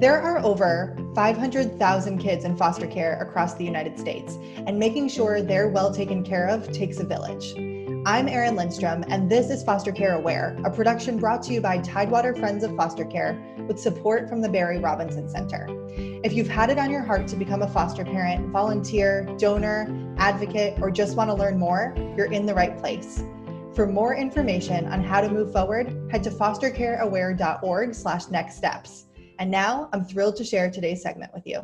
There are over 500,000 kids in foster care across the United States, and making sure they're well taken care of takes a village. I'm Erin Lindstrom, and this is Foster Care Aware, a production brought to you by Tidewater Friends of Foster Care with support from the Barry Robinson Center. If you've had it on your heart to become a foster parent, volunteer, donor, advocate, or just want to learn more, you're in the right place. For more information on how to move forward, head to fostercareaware.org/next steps. And now I'm thrilled to share today's segment with you.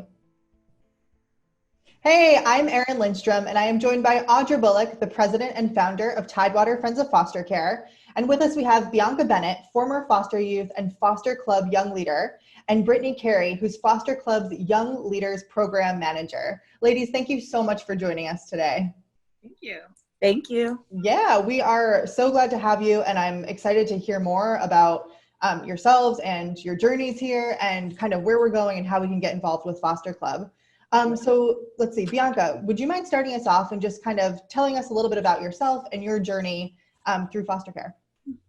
Hey, I'm Erin Lindstrom, and I am joined by Audra Bullock, the president and founder of Tidewater Friends of Foster Care. And with us, we have Bianca Bennett, former foster youth and foster club young leader, and Brittney Carey, who's Foster Club's Young Leaders Program Manager. Ladies, thank you so much for joining us today. Thank you. Thank you. Yeah, we are so glad to have you, and I'm excited to hear more about yourselves and your journeys here and kind of where we're going and how we can get involved with Foster Club. So let's see, Bianca, would you mind starting us off and just kind of telling us a little bit about yourself and your journey through foster care?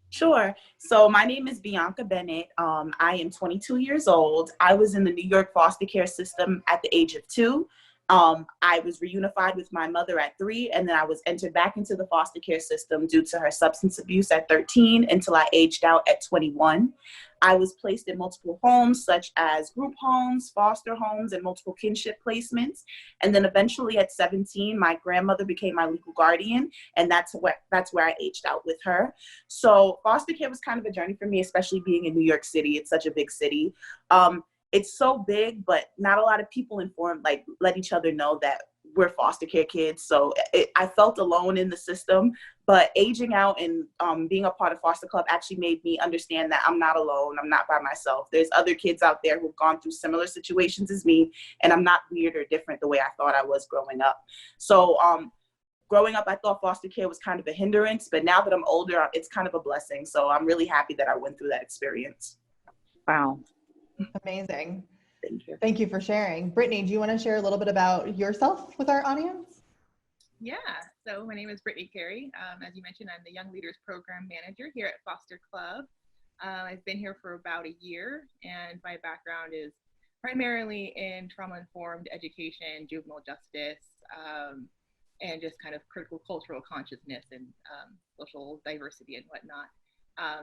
Sure. So my name is Bianca Bennett. I am 22 years old. I was in the New York foster care system at the age of 2. I was reunified with my mother at 3, and then I was entered back into the foster care system due to her substance abuse at 13 until I aged out at 21. I was placed in multiple homes, such as group homes, foster homes, and multiple kinship placements. And then eventually at 17, my grandmother became my legal guardian, and that's where I aged out with her. So foster care was kind of a journey for me, especially being in New York City. It's such a big city. It's so big, but not a lot of people let each other know that we're foster care kids. So I felt alone in the system, but aging out and being a part of Foster Club actually made me understand that I'm not alone. I'm not by myself. There's other kids out there who've gone through similar situations as me, and I'm not weird or different the way I thought I was growing up. So growing up, I thought foster care was kind of a hindrance, but now that I'm older, it's kind of a blessing. So I'm really happy that I went through that experience. Wow. Amazing. Thank you. Thank you for sharing. Brittney, do you want to share a little bit about yourself with our audience? Yeah, so my name is Brittney Carey. As you mentioned, I'm the Young Leaders Program Manager here at Foster Club. I've been here for about a year, and my background is primarily in trauma-informed education, juvenile justice, and just kind of critical cultural consciousness and social diversity and whatnot.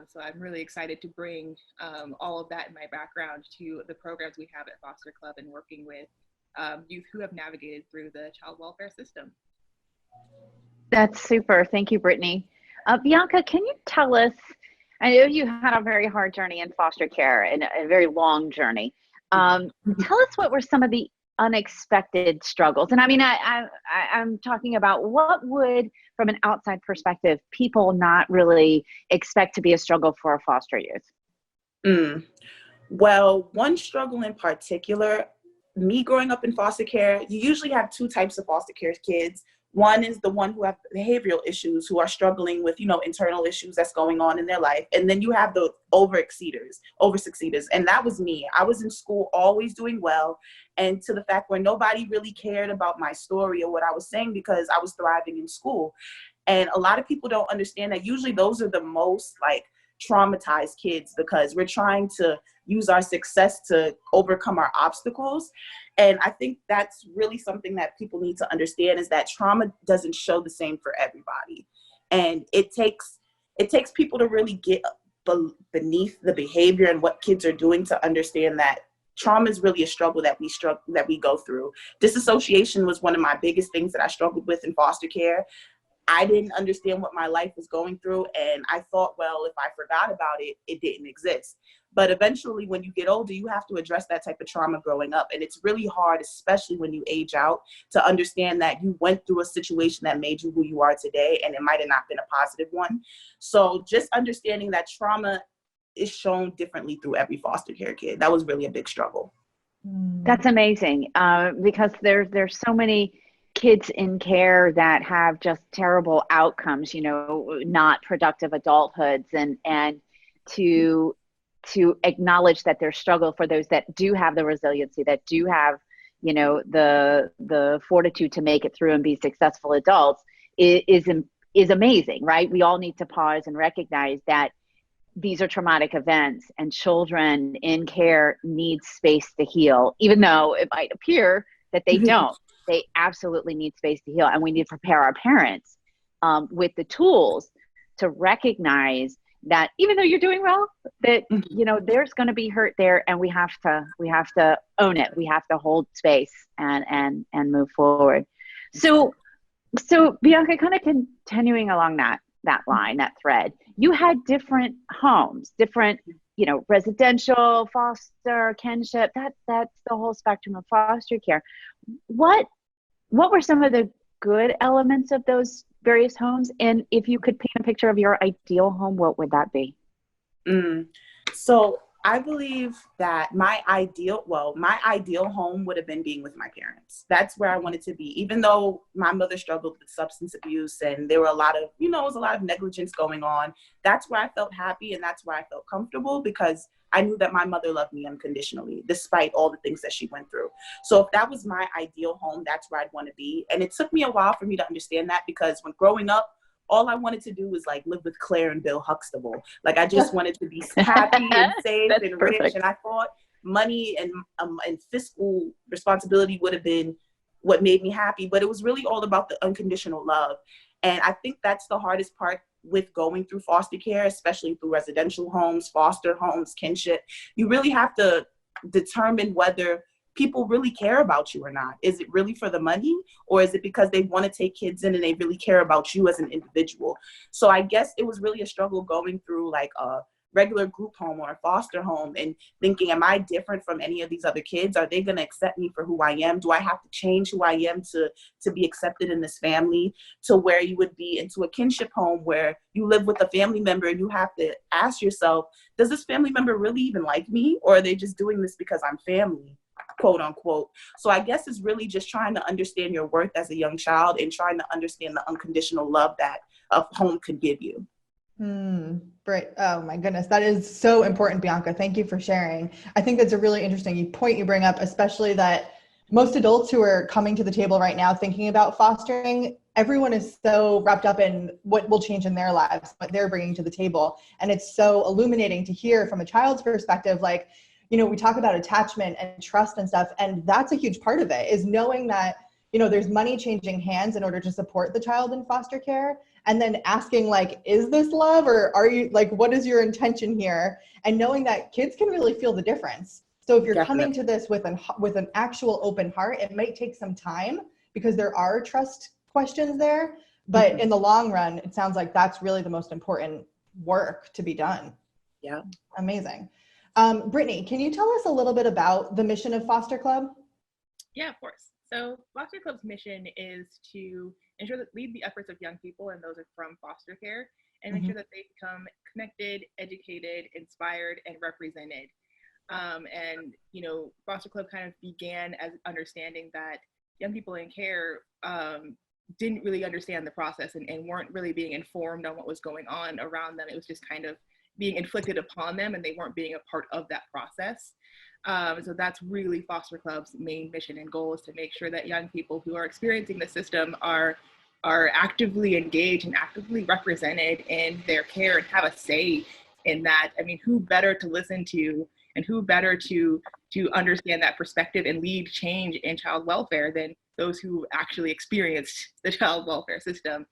So I'm really excited to bring all of that in my background to the programs we have at Foster Club and working with youth who have navigated through the child welfare system. That's super. Thank you, Brittney. Bianca, can you tell us, I know you had a very hard journey in foster care and a very long journey. Tell us what were some of the unexpected struggles. And I mean, I'm talking about what would, from an outside perspective, people not really expect to be a struggle for a foster youth? Well, one struggle in particular, me growing up in foster care, you usually have 2 types of foster care kids. One is the one who have behavioral issues, who are struggling with, internal issues that's going on in their life. And then you have the over succeeders. And that was me. I was in school always doing well. And to the fact where nobody really cared about my story or what I was saying because I was thriving in school. And a lot of people don't understand that usually those are the most traumatized kids because we're trying to use our success to overcome our obstacles. And I think that's really something that people need to understand is that trauma doesn't show the same for everybody. And it takes people to really get beneath the behavior and what kids are doing to understand that trauma is really a struggle that we go through. Disassociation was one of my biggest things that I struggled with in foster care. I didn't understand what my life was going through, and I thought, well, if I forgot about it, it didn't exist. But eventually, when you get older, you have to address that type of trauma growing up. And it's really hard, especially when you age out, to understand that you went through a situation that made you who you are today, and it might have not been a positive one. So just understanding that trauma is shown differently through every foster care kid. That was really a big struggle. That's amazing, because there's so many kids in care that have just terrible outcomes, not productive adulthoods, and to acknowledge that there's struggle for those that do have the resiliency, that do have, the fortitude to make it through and be successful adults is amazing, right? We all need to pause and recognize that these are traumatic events and children in care need space to heal, even though it might appear that they don't. They absolutely need space to heal. And we need to prepare our parents with the tools to recognize that even though you're doing well, that, there's going to be hurt there, and we have to own it. We have to hold space and move forward. So Bianca, kind of continuing along that line, that thread, you had different homes, different, residential, foster, kinship, that's the whole spectrum of foster care. What were some of the good elements of those various homes? And if you could paint a picture of your ideal home, what would that be? So I believe that my ideal home would have been being with my parents. That's where I wanted to be, even though my mother struggled with substance abuse and there were a lot of, it was a lot of negligence going on. That's where I felt happy, and that's where I felt comfortable, because I knew that my mother loved me unconditionally, despite all the things that she went through. So if that was my ideal home, that's where I'd want to be. And it took me a while for me to understand that, because when growing up, all I wanted to do was live with Claire and Bill Huxtable. I just wanted to be happy and safe and rich. Perfect. And I thought money and fiscal responsibility would have been what made me happy. But it was really all about the unconditional love. And I think that's the hardest part with going through foster care, especially through residential homes, foster homes, kinship. You really have to determine whether people really care about you or not. Is it really for the money, or is it because they want to take kids in and they really care about you as an individual? So I guess it was really a struggle going through a regular group home or a foster home and thinking, am I different from any of these other kids? Are they going to accept me for who I am? Do I have to change who I am to be accepted in this family? To where you would be into a kinship home where you live with a family member and you have to ask yourself, does this family member really even like me? Or are they just doing this because I'm family, quote unquote? So I guess it's really just trying to understand your worth as a young child and trying to understand the unconditional love that a home could give you. Right. Oh my goodness. That is so important, Bianca. Thank you for sharing. I think that's a really interesting point you bring up, especially that most adults who are coming to the table right now thinking about fostering, everyone is so wrapped up in what will change in their lives, what they're bringing to the table. And it's so illuminating to hear from a child's perspective, we talk about attachment and trust and stuff, and that's a huge part of it, is knowing that, there's money changing hands in order to support the child in foster care, and then asking is this love, or are you what is your intention here? And knowing that kids can really feel the difference. So if you're coming to this with an actual open heart, it might take some time because there are trust questions there, but in the long run, it sounds like that's really the most important work to be done. Yeah. Amazing. Brittney, can you tell us a little bit about the mission of Foster Club? Yeah, of course. So Foster Club's mission is to lead the efforts of young people and those from foster care, and make sure that they become connected, educated, inspired, and represented. Foster Club kind of began as understanding that young people in care didn't really understand the process and weren't really being informed on what was going on around them. It was just kind of being inflicted upon them, and they weren't being a part of that process. So that's really Foster Club's main mission and goal, is to make sure that young people who are experiencing the system are actively engaged and actively represented in their care and have a say in that. I mean, who better to listen to, and who better to understand that perspective and lead change in child welfare than those who actually experienced the child welfare system.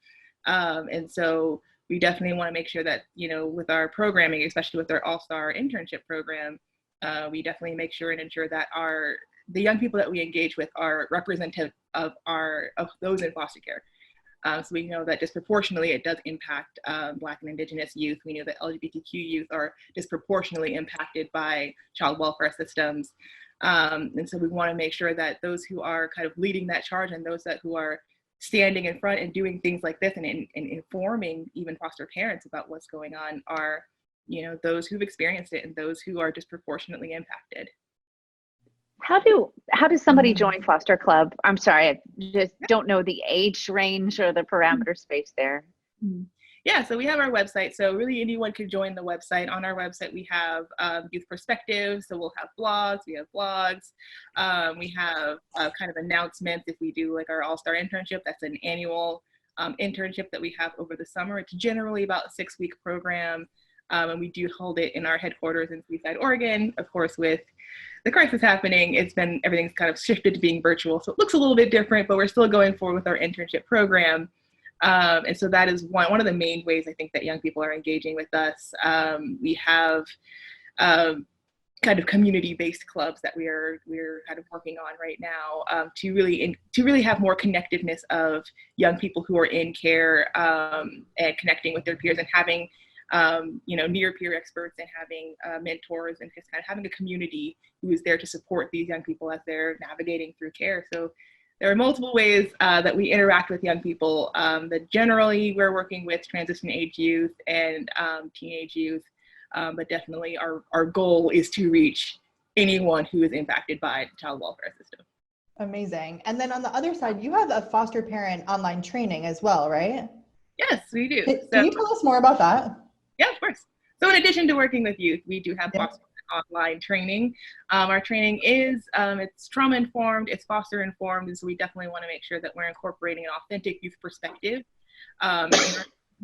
And so we definitely want to make sure that, with our programming, especially with our All-Star internship program, we definitely make sure and ensure that the young people that we engage with are representative of those in foster care. So we know that disproportionately it does impact Black and Indigenous youth. We know that LGBTQ youth are disproportionately impacted by child welfare systems. And so we want to make sure that those who are kind of leading that charge, and those who are standing in front and doing things like this and informing even foster parents about what's going on, are those who've experienced it and those who are disproportionately impacted. How does somebody join Foster Club? I'm sorry, I just don't know the age range or the parameter space there. Yeah, so we have our website. So really anyone can join the website. On our website, we have youth perspectives. So we'll have blogs. We have blogs. We have kind of announcements if we do our All-Star internship. That's an annual internship that we have over the summer. It's generally about a 6-week program. And we do hold it in our headquarters in Seaside, Oregon. Of course, with the crisis happening, everything's kind of shifted to being virtual. So it looks a little bit different, but we're still going forward with our internship program. And so that is one of the main ways I think that young people are engaging with us. We have kind of community-based clubs that we're kind of working on right now, to really have more connectedness of young people who are in care, and connecting with their peers and having near peer experts and having mentors, and just kind of having a community who is there to support these young people as they're navigating through care. So there are multiple ways that we interact with young people. That generally we're working with transition age youth and teenage youth, but definitely our goal is to reach anyone who is impacted by the child welfare system. Amazing. And then on the other side, you have a foster parent online training as well, right? Yes, we do. Can you tell us more about that? Yeah, of course. So in addition to working with youth, we do have foster online training. Our training is, it's trauma-informed, it's foster-informed, and so we definitely want to make sure that we're incorporating an authentic youth perspective in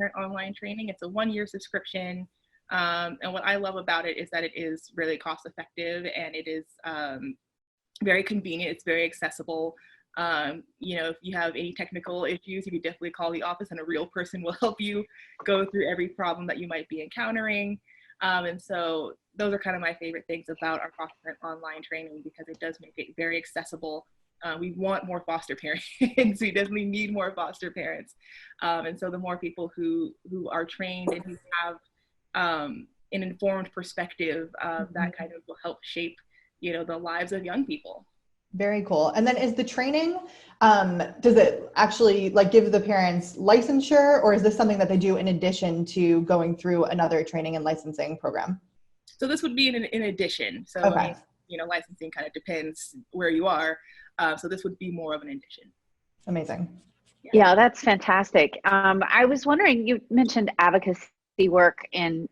our online training. It's a 1-year subscription, and what I love about it is that it is really cost-effective, and it is very convenient, it's very accessible. If you have any technical issues, you can definitely call the office and a real person will help you go through every problem that you might be encountering. And so those are kind of my favorite things about our foster parent online training, because it does make it very accessible. We want more foster parents. We definitely need more foster parents. And so the more people who are trained and who have an informed perspective, that kind of will help shape, the lives of young people. Very cool. And then is the training, does it actually give the parents licensure, or is this something that they do in addition to going through another training and licensing program? So this would be in addition. So, okay. Licensing kind of depends where you are. So this would be more of an addition. Amazing. Yeah, that's fantastic. I was wondering, you mentioned advocacy work in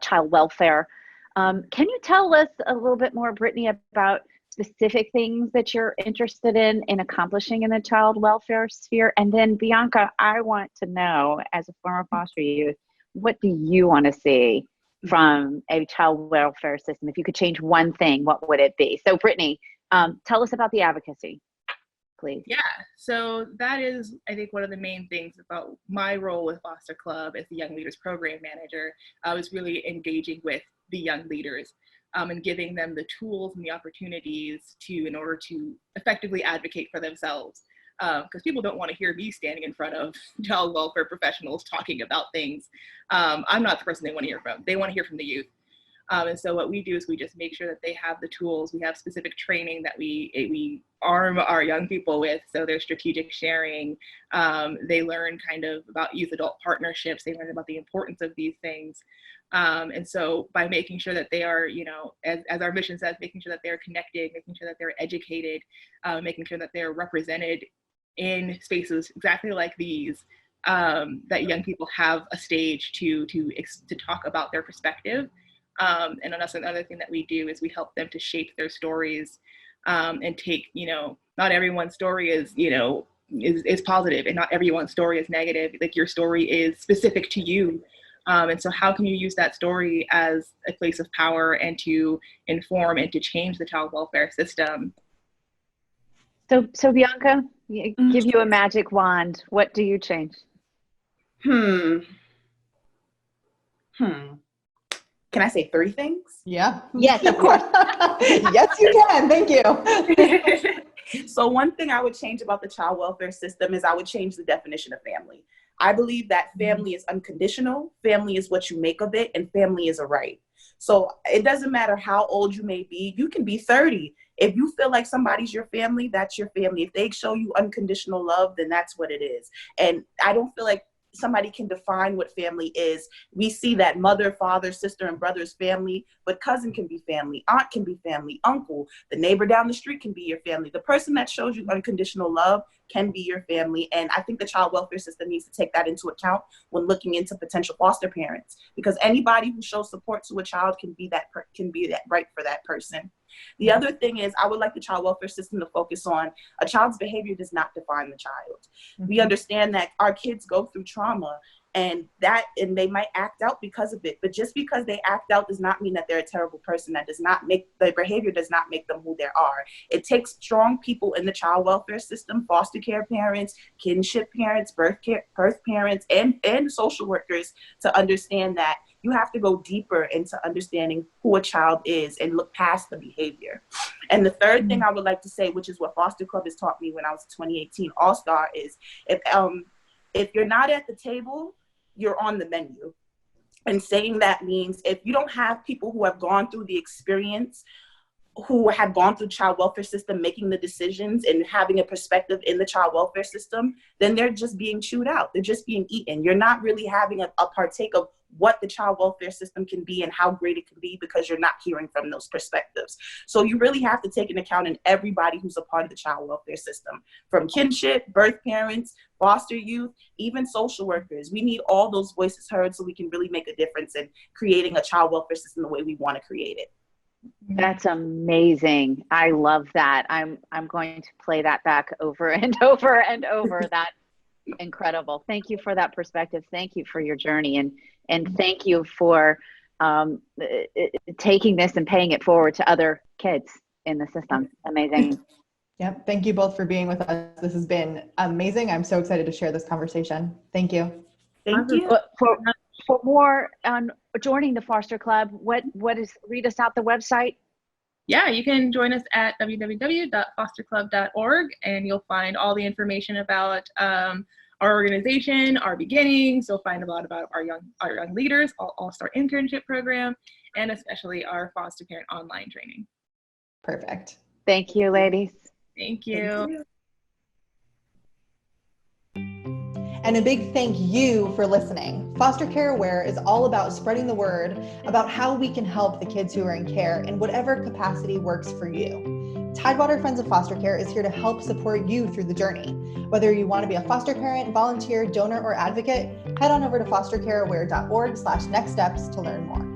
child welfare. Can you tell us a little bit more, Brittney, about specific things that you're interested in accomplishing in the child welfare sphere? And then Bianca, I want to know, as a former foster youth, what do you want to see from a child welfare system? If you could change one thing, what would it be? So Brittney, tell us about the advocacy, please. Yeah, so that is, I think, one of the main things about my role with Foster Club as the Young Leaders Program Manager, was really engaging with the young leaders. And giving them the tools and the opportunities in order to effectively advocate for themselves. Because people don't want to hear me standing in front of child welfare professionals talking about things. I'm not the person they want to hear from. They want to hear from the youth. And so what we do is we just make sure that they have the tools. We have specific training that we arm our young people with. So there's strategic sharing. They learn kind of about youth-adult partnerships. They learn about the importance of these things. And so by making sure that they are, as our mission says, making sure that they're connected, making sure that they're educated, making sure that they're represented in spaces exactly like these, that young people have a stage to talk about their perspective. And another thing that we do is we help them to shape their stories, and take, not everyone's story is positive, and not everyone's story is negative. Like, your story is specific to you. And so how can you use that story as a place of power and to inform and to change the child welfare system? So Bianca, give you a magic wand. What do you change? Can I say 3 things? Yeah. Yes, of course. Yes, you can. Thank you. So one thing I would change about the child welfare system is I would change the definition of family. I believe that family is unconditional, family is what you make of it, and family is a right. So it doesn't matter how old you may be. You can be 30. If you feel like somebody's your family, that's your family. If they show you unconditional love, then that's what it is. And I don't feel like somebody can define what family is. We see that mother, father, sister, and brother is family, but cousin can be family, aunt can be family, uncle, the neighbor down the street can be your family. The person that shows you unconditional love can be your family. And I think the child welfare system needs to take that into account when looking into potential foster parents, because anybody who shows support to a child can be that right for that person. The other thing is, I would like the child welfare system to focus on a child's behavior does not define the child. We understand that our kids go through trauma, And they might act out because of it. But just because they act out does not mean that they're a terrible person. That does not make their behavior does not make them who they are. It takes strong people in the child welfare system, foster care parents, kinship parents, birth parents, and social workers to understand that you have to go deeper into understanding who a child is and look past the behavior. And the third thing I would like to say, which is what Foster Club has taught me when I was a 2018 All-Star, is if you're not at the table, you're on the menu. And saying that means if you don't have people who have gone through the experience, who have gone through child welfare system, making the decisions and having a perspective in the child welfare system, then they're just being chewed out. They're just being eaten. You're not really having a partake of what the child welfare system can be and how great it can be because you're not hearing from those perspectives. So you really have to take into account in everybody who's a part of the child welfare system, from kinship, birth parents, foster youth, even social workers. We need all those voices heard so we can really make a difference in creating a child welfare system the way we want to create it. That's amazing. I love that. I'm going to play that back over and over and over. That's incredible. Thank you for that perspective. Thank you for your journey, and thank you for taking this and paying it forward to other kids in the system. Amazing. Yep. Thank you both for being with us. This has been amazing. I'm so excited to share this conversation. Thank you. Thank you. For more on joining the Foster Club, read us out the website. Yeah, you can join us at www.fosterclub.org, and you'll find all the information about our organization, our beginnings. You'll find a lot about our young leaders, our All-Star internship program, and especially our foster parent online training. Perfect. Thank you, ladies. Thank you. Thank you. And a big thank you for listening. Foster Care Aware is all about spreading the word about how we can help the kids who are in care in whatever capacity works for you. Tidewater Friends of Foster Care is here to help support you through the journey. Whether you want to be a foster parent, volunteer, donor, or advocate, head on over to fostercareaware.org/nextsteps to learn more.